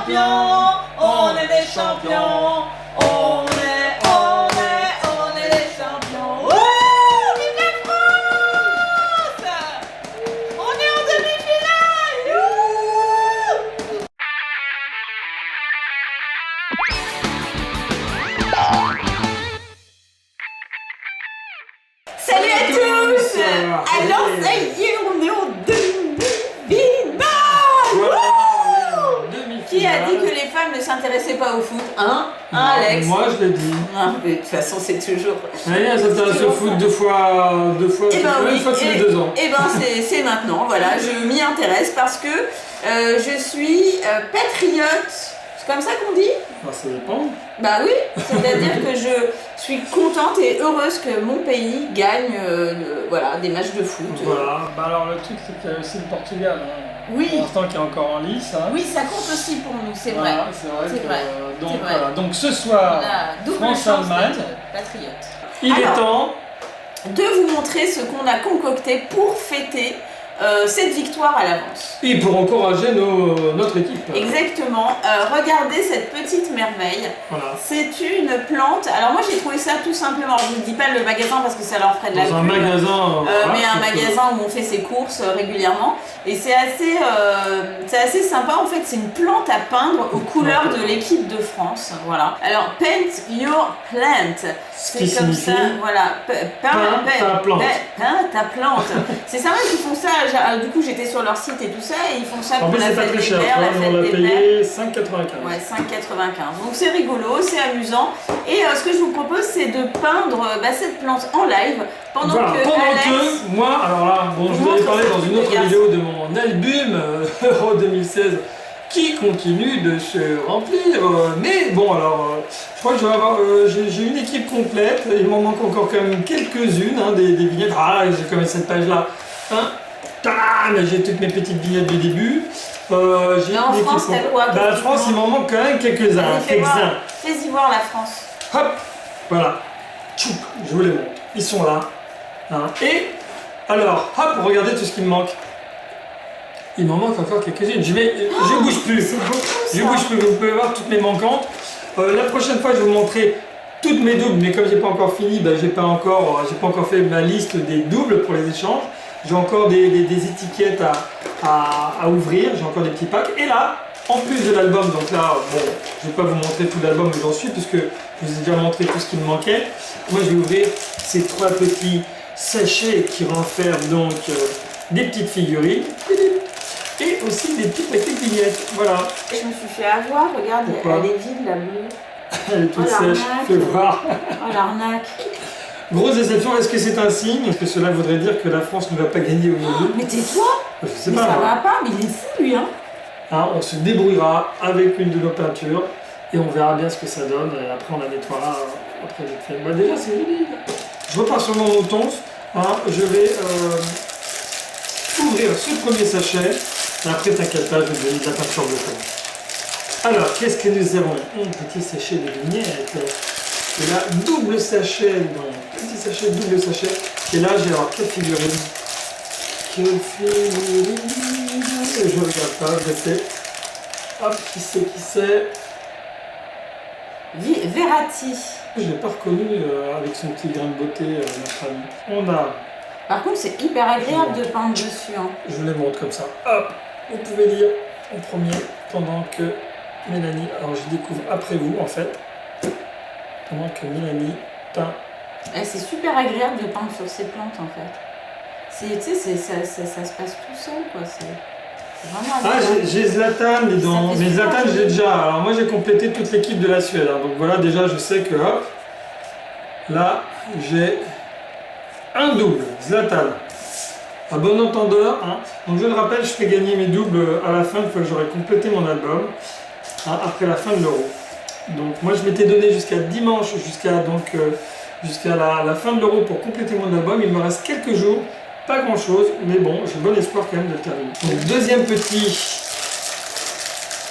champions, on est des champions, on est des champions. Wouh, vive la France! On est en demi-finale! Youhou! Salut à tous! Alors ça y est, on est en demi-finale! Qui a dit que les femmes ne s'intéressaient pas au foot, hein? Alex? Moi je l'ai dit. Ah, mais de toute façon c'est toujours... Elles s'intéressent au foot deux fois oui, tous les 2 ans. Et ben c'est maintenant, voilà, je m'y intéresse parce que je suis patriote. C'est comme ça qu'on dit? Bah, ça dépend. Bah oui, c'est-à-dire que je suis contente et heureuse que mon pays gagne voilà, des matchs de foot. Voilà, bah alors le truc c'est qu'il y a aussi le Portugal. Hein. Oui. Pour l'instant qui est encore en lice. Hein. Oui, ça compte aussi pour nous, c'est vrai. Voilà, c'est vrai. C'est vrai. Donc, C'est vrai. voilà. Donc ce soir, France-Allemagne. Patriote. Il est temps de vous montrer ce qu'on a concocté pour fêter cette victoire à l'avance. et pour encourager notre équipe. Exactement. Regardez cette petite merveille. Voilà. C'est une plante. Alors moi j'ai trouvé ça tout simplement. Je ne vous dis pas le magasin parce que ça leur ferait de la Dans un pub. magasin. Mais un magasin où on fait ses courses régulièrement. Et c'est assez sympa. En fait, c'est une plante à peindre aux couleurs de l'équipe de France. Voilà. Alors, paint your plant. Ce qui C'est comme signifie ça. Voilà. peins ta plante. Peins ta plante. C'est ça même qu'ils font ça. Du coup, j'étais sur leur site et tout ça. Et ils font ça En pour plus, la c'est pas fête très des cher. mères, la On fête l'a des mères. payé 5,95. Ouais, 5,95. Donc c'est rigolo, c'est amusant. Et ce que je vous propose, c'est de peindre cette plante en live pendant Voilà, que Alex... moi, alors là, bon, je vous avais parlé dans une autre vidéo de mon album Euro 2016 qui continue de se remplir. Mais bon, alors, je crois que je vais avoir, j'ai une équipe complète. Il m'en manque encore quand même quelques-unes, hein, des vignettes. Ah, j'ai quand même cette page-là. Hein. Tadam, j'ai toutes mes petites vignettes du début. Mais en France, t'as quoi? En France, il m'en manque quand même quelques-uns. Fais-y voir la France. Hop, voilà. Tchoup, je vous les montre. Ils sont là. Hein. Et alors, hop, regardez tout ce qui me manque. Il m'en manque encore quelques-unes. Je bouge plus. Je bouge plus. Vous pouvez voir toutes mes manquantes. La prochaine fois, je vais vous montrer toutes mes doubles. Mais comme j'ai pas encore fini, j'ai pas encore fait ma liste des doubles pour les échanges. J'ai encore des étiquettes à ouvrir. J'ai encore des petits packs. Et là, en plus de l'album, donc là, bon, je vais pas vous montrer tout l'album où j'en suis puisque je vous ai déjà montré tout ce qui me manquait. Moi, je vais ouvrir ces 3 petits sachets qui renferment donc des petites figurines et aussi des petits paquets de vignettes. Voilà. Je me suis fait avoir, regarde, elle est vide la bleue. Elle est toute sèche, fais voir. Oh l'arnaque. Grosse déception, est-ce que c'est un signe? Est-ce que cela voudrait dire que la France ne va pas gagner aujourd'hui? Mais tais-toi. Je sais mais pas. Ça va pas, mais il est fou lui hein. On se débrouillera avec une de nos peintures et on verra bien ce que ça donne. Et après, on la nettoiera après vite fait. Déjà, c'est joli. Je repars sur mon mouton. Je vais ouvrir ce premier sachet. Et après, t'inquiète pas, je vais te donner de la peinture de fond. Alors, qu'est-ce que nous avons? Un petit sachet de vignettes. Et là, double sachet. Donc, petit sachet, double sachet. Et là, j'ai alors 4 figurines. Je regarde pas, je sais. Hop, qui c'est? Verratti. Je l'ai pas reconnu avec son petit grain de beauté, notre ami. On a. Par contre, c'est hyper agréable de peindre dessus. Hein. Je vous les montre comme ça. Hop, vous pouvez lire en premier pendant que Mélanie. Alors, je découvre après vous en fait. Pendant que Mélanie peint. C'est super agréable de peindre sur ces plantes en fait. Tu sais, ça se passe tout seul quoi. C'est vraiment agréable. J'ai Zlatan dedans. Mais Zlatan, j'ai déjà. Alors, moi, j'ai complété toute l'équipe de la Suède. Hein. Donc, voilà, déjà, je sais que hop. Là, j'ai un double. Zlatan. À bon entendeur. Hein. Donc, je le rappelle, je fais gagner mes doubles à la fin, une fois que j'aurai complété mon album. Hein, après la fin de l'Euro. Donc, moi, je m'étais donné jusqu'à dimanche, jusqu'à la fin de l'Euro pour compléter mon album. Il me reste quelques jours. Pas grand chose, mais bon, j'ai bon espoir quand même de le terminer. Donc, deuxième petit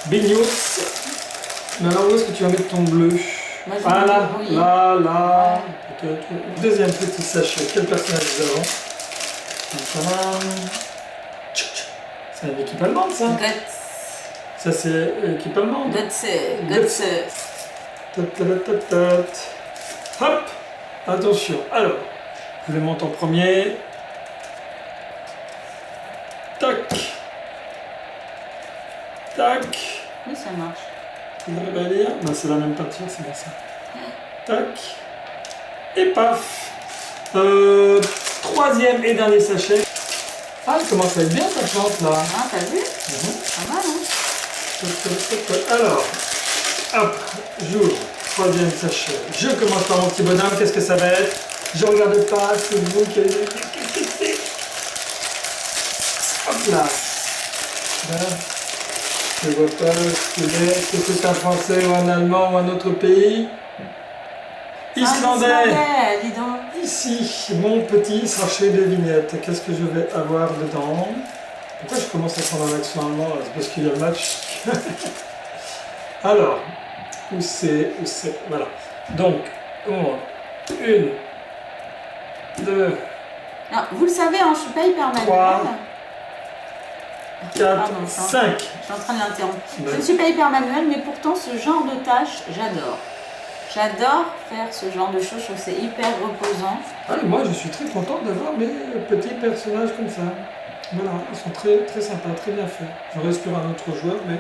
Beignos. Mais alors, où est-ce que tu vas mettre ton bleu? Ah là, peut-être. Deuxième petit sachet. Quel personnage nous avons? C'est une équipe allemande, ça. Ça c'est l'équipement. Guts. Hop, attention. Alors, je les monte en premier. Tac. Tac. Oui, ça marche. Vous arrivez à lire? Ben, c'est la même peinture, c'est bien ça. Tac. Et paf. Troisième et dernier sachet. Ah, elle commence à être bien ta plante là. Ah, t'as vu? Pas mal, hein? Alors, hop, j'ouvre. Troisième sachet. Je commence par mon petit bonhomme. Qu'est-ce que ça va être? Je regarde pas, c'est vous qui allez. Hop là. Voilà. Je ne vois pas ce qu'il est. Est-ce que c'est un français ou un allemand ou un autre pays? Islandais. Dis donc. Ici, mon petit sachet de vignettes. Qu'est-ce que je vais avoir dedans? Pourquoi je commence à prendre un accent allemand? C'est parce qu'il y a le match. Alors, où c'est? Voilà. Donc, une, deux, Alors, vous le savez, hein, je suis pas hyper manuelle. 3, 4, Pardon, 5. Je suis en train de l'interrompre. Ouais. Je ne suis pas hyper manuelle, mais pourtant, ce genre de tâches, j'adore. J'adore faire ce genre de choses, je trouve que c'est hyper reposant. Ah, et moi, je suis très content d'avoir mes petits personnages comme ça. Voilà, ils sont très, très sympas, très bien faits. Je respire un autre joueur, mais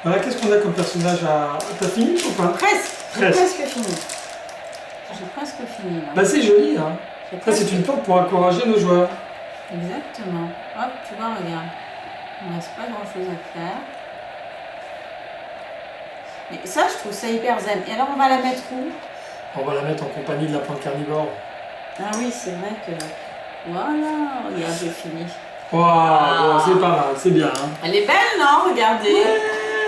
voilà, qu'est-ce qu'on a comme personnage à... T'as fini ou pas? Presque. J'ai Presque. presque fini. J'ai presque fini. Là. Bah, c'est joli, hein. J'ai Ça, presque- c'est une plante pour encourager nos joueurs. Exactement. Hop, tu vois, regarde. Il ne reste pas grand chose à faire. Mais ça, je trouve ça hyper zen. Et alors, on va la mettre où? On va la mettre en compagnie de la plante carnivore. Ah oui, c'est vrai que... Voilà, regarde, j'ai fini. Waouh, c'est pas mal, c'est bien. Hein. Elle est belle, non? Regardez.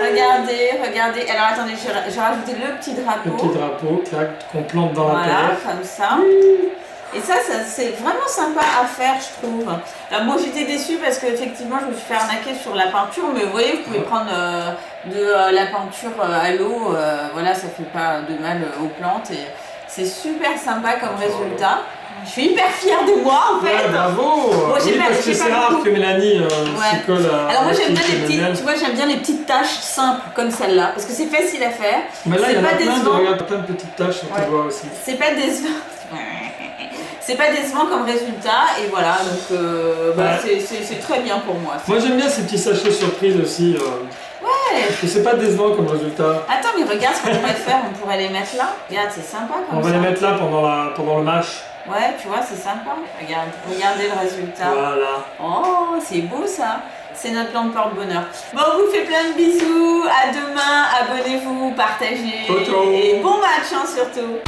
Regardez. Alors, attendez, j'ai rajouté le petit drapeau. Le petit drapeau, clac, qu'on plante dans la Voilà, terre. comme ça. Et ça c'est vraiment sympa à faire, je trouve. Alors, moi, j'étais déçue parce qu'effectivement, je me suis fait arnaquer sur la peinture, mais vous voyez, vous pouvez prendre de la peinture à l'eau. Voilà, ça fait pas de mal aux plantes. Et c'est super sympa comme résultat. Je suis hyper fière de moi, en fait. Ouais, bravo. Moi, j'ai Oui, pas- parce que j'ai c'est pas rare beaucoup. que Mélanie Ouais. s'y colle à... Alors moi à j'aime bien chez les petites, Mélanie. tu vois, j'aime bien les petites tâches simples comme celle-là, parce que c'est facile à faire. Mais là, il y en a C'est pas plein de, décevant. regarde, plein de petites taches sur tes Ouais. doigts aussi. C'est pas décevant. C'est pas décevant comme résultat, et voilà, donc bah, Ouais. c'est très bien pour moi. Moi, j'aime bien ces petits sachets surprises aussi. Ouais. Et c'est pas décevant comme résultat. Attends, mais regarde ce qu'on pourrait faire, on pourrait les mettre là. Regarde, c'est sympa comme On ça. va les mettre là pendant le match. Ouais, tu vois, c'est sympa. Regarde, regardez le résultat. Voilà. Oh, c'est beau ça. C'est notre plante porte-bonheur. Bon, on vous fait plein de bisous. À demain. Abonnez-vous, partagez. Ciao, ciao. Et bon match, hein, surtout.